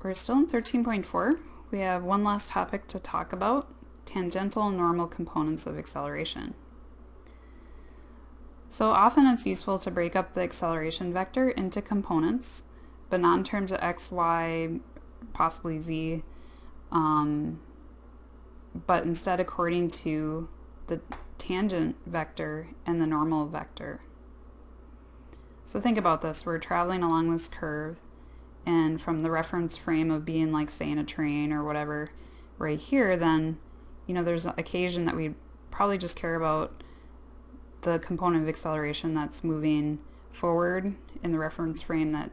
We're still in 13.4. We have one last topic to talk about, tangential and normal components of acceleration. So often it's useful to break up the acceleration vector into components, but not in terms of x, y, possibly z, but instead according to the tangent vector and the normal vector. So think about this. We're traveling along this curve, and from the reference frame of being like, say, in a train or whatever, right here, then, there's an occasion that we probably just care about the component of acceleration that's moving forward in the reference frame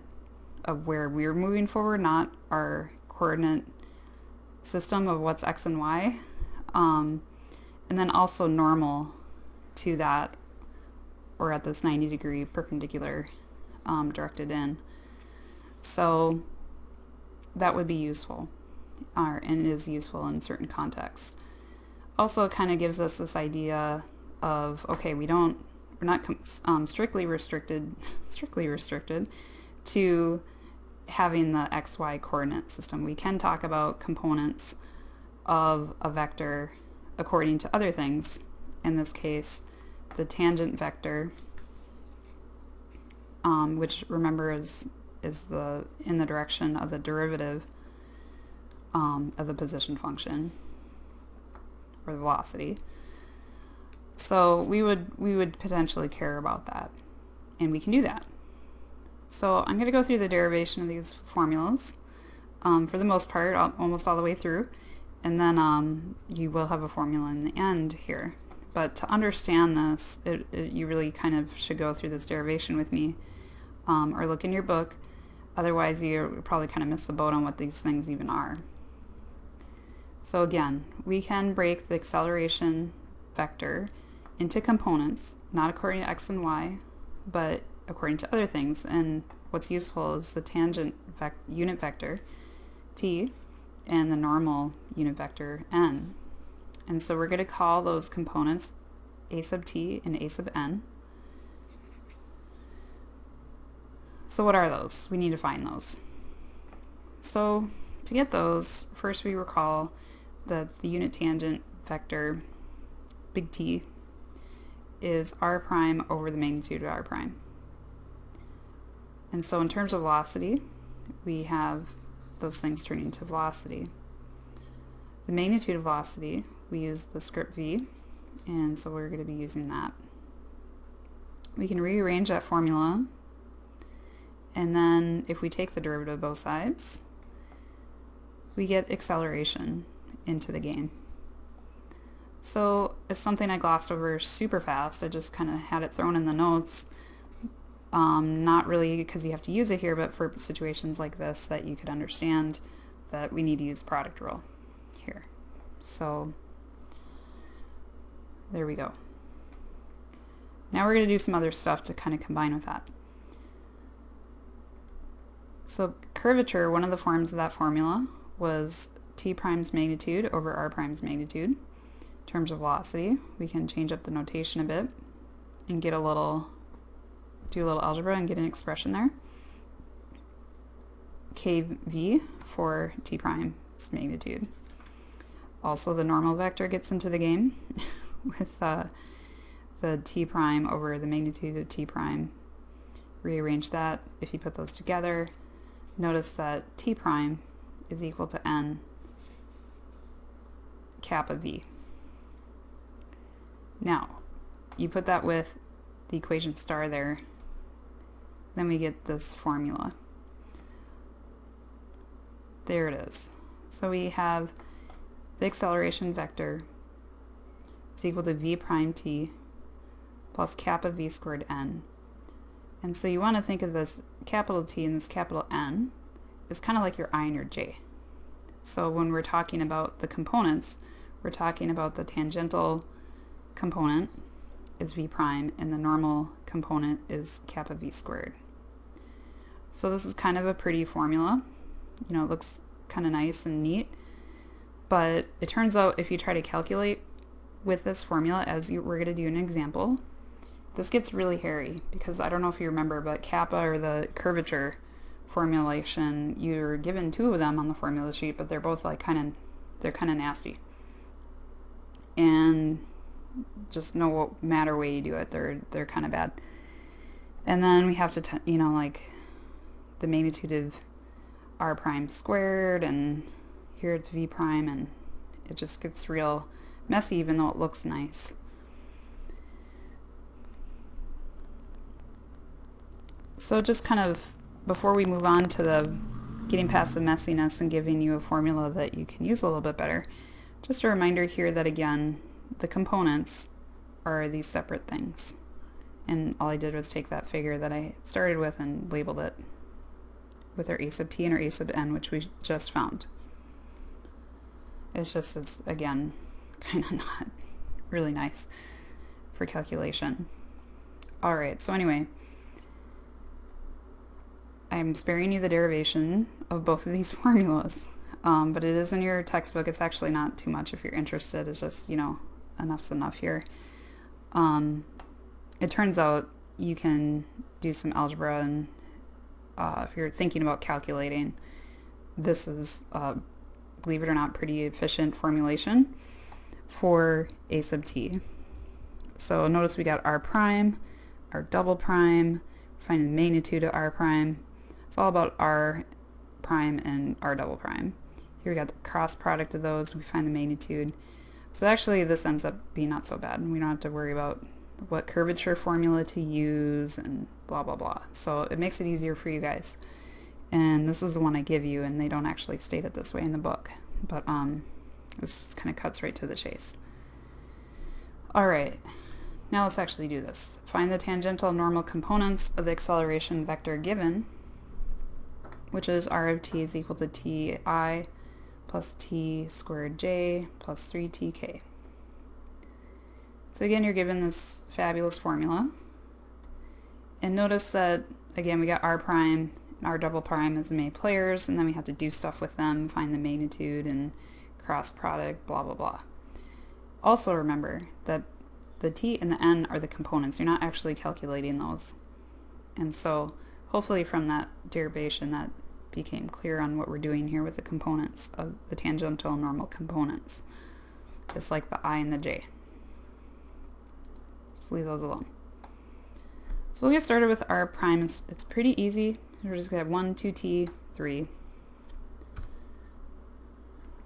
of where we're moving forward, not our coordinate system of what's x and y. And then also normal to that, or at this 90-degree perpendicular directed in. So that would be useful, and is useful in certain contexts. Also, it kind of gives us this idea of, okay, we're not strictly restricted to having the xy coordinate system. We can talk about components of a vector according to other things. In this case, the tangent vector, which remember is in the direction of the derivative of the position function or the velocity. So we would potentially care about that, and we can do that. So I'm going to go through the derivation of these formulas for the most part, almost all the way through, and then you will have a formula in the end here. But to understand this, you really kind of should go through this derivation with me, or look in your book. Otherwise, you probably kind of miss the boat on what these things even are. So again, we can break the acceleration vector into components, not according to x and y, but according to other things. And what's useful is the tangent unit vector, t, and the normal unit vector, n. And so we're going to call those components a sub t and a sub n. So what are those? We need to find those. So to get those, first we recall that the unit tangent vector, big T, is r prime over the magnitude of r prime. And so in terms of velocity, we have those things turning to velocity. The magnitude of velocity, we use the script v, and so we're going to be using that. We can rearrange that formula, and then if we take the derivative of both sides, we get acceleration into the game. So it's something I glossed over super fast. I just kind of had it thrown in the notes. Not really because you have to use it here, but for situations like this that you could understand that we need to use product rule here. So there we go. Now we're going to do some other stuff to kind of combine with that. So curvature, one of the forms of that formula was t prime's magnitude over r prime's magnitude. In terms of velocity, we can change up the notation a bit and get do a little algebra and get an expression there. kv for t prime's magnitude. Also, the normal vector gets into the game with the t prime over the magnitude of t prime. Rearrange that. If you put those together, notice that t prime is equal to n kappa v. Now, you put that with the equation star there, then we get this formula. There it is. So we have the acceleration vector is equal to v prime t plus kappa v squared n. And so you want to think of this capital T and this capital N as kind of like your I and your J. So when we're talking about the components, we're talking about the tangential component is v prime and the normal component is kappa v squared. So this is kind of a pretty formula. It looks kind of nice and neat, but it turns out if you try to calculate with this formula, as we're going to do an example, this gets really hairy because I don't know if you remember, but kappa, or the curvature formulation, you're given two of them on the formula sheet, but they're both like they're kind of nasty. And just no matter way you do it, they're kind of bad. And then we have to, like the magnitude of r prime squared, and here it's v prime, and it just gets real messy even though it looks nice. So just kind of, before we move on to the getting past the messiness and giving you a formula that you can use a little bit better, just a reminder here that again, the components are these separate things. And all I did was take that figure that I started with and labeled it with our a sub t and our a sub n, which we just found. It's again, kind of not really nice for calculation. Alright, so anyway, I'm sparing you the derivation of both of these formulas, but it is in your textbook. It's actually not too much if you're interested. It's just, enough's enough here. It turns out you can do some algebra, and if you're thinking about calculating, this is, believe it or not, pretty efficient formulation for a sub t. So notice we got r prime, r double prime, finding the magnitude of r prime. It's all about r prime and r double prime. Here we got the cross product of those, we find the magnitude. So actually this ends up being not so bad, and we don't have to worry about what curvature formula to use and blah blah blah. So it makes it easier for you guys. And this is the one I give you, and they don't actually state it this way in the book, but this just kind of cuts right to the chase. Alright, now let's actually do this. Find the tangential normal components of the acceleration vector given, which is r of t is equal to ti plus t squared j plus 3tk. So again, you're given this fabulous formula. And notice that, again, we got r prime and r double prime as the main players, and then we have to do stuff with them, find the magnitude and cross product, blah, blah, blah. Also remember that the t and the n are the components. You're not actually calculating those. And so hopefully from that derivation that became clear on what we're doing here with the components of the tangential normal components. It's like the I and the J. Just leave those alone. So we'll get started with r prime. It's pretty easy. We're just going to have 1, 2t, 3.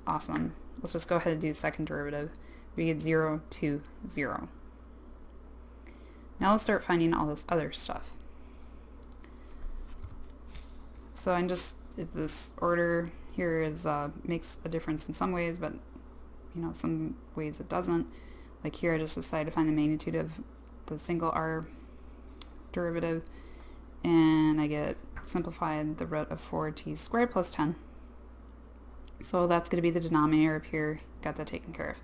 Awesome. Let's just go ahead and do second derivative. We get 0, 2, 0. Now let's start finding all this other stuff. So I'm just, this order here is makes a difference in some ways, but some ways it doesn't. Like here I just decided to find the magnitude of the single r derivative, and I get simplified the root of 4t squared plus 10. So that's going to be the denominator up here. Got that taken care of.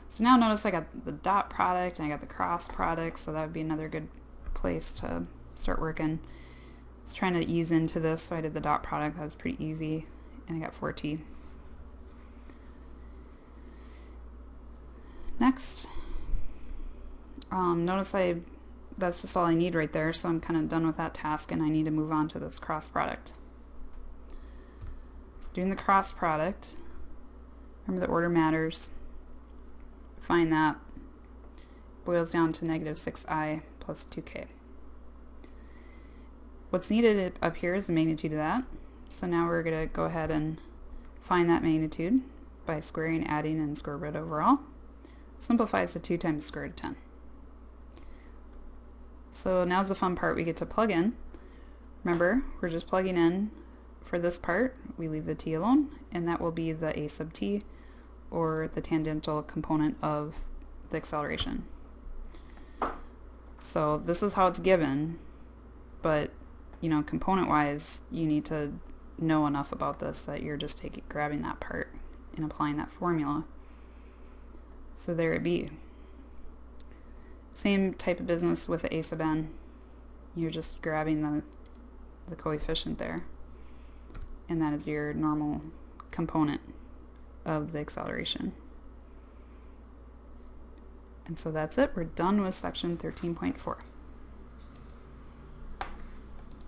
So now notice I got the dot product and I got the cross product, so that would be another good place to start working. I was trying to ease into this, so I did the dot product. That was pretty easy, and I got 4t. Next, notice that's just all I need right there, so I'm kind of done with that task, and I need to move on to this cross product. So doing the cross product, remember the order matters. Find that boils down to negative 6i plus 2k. What's needed up here is the magnitude of that. So now we're going to go ahead and find that magnitude by squaring, adding, and square root overall. Simplifies to 2 times square root of 10. So now's the fun part. We get to plug in. Remember, we're just plugging in for this part. We leave the t alone, and that will be the a sub t, or the tangential component of the acceleration. So this is how it's given, but component-wise, you need to know enough about this that you're just grabbing that part and applying that formula. So there it be. Same type of business with the a sub n. You're just grabbing the coefficient there, and that is your normal component of the acceleration. And so that's it. We're done with section 13.4.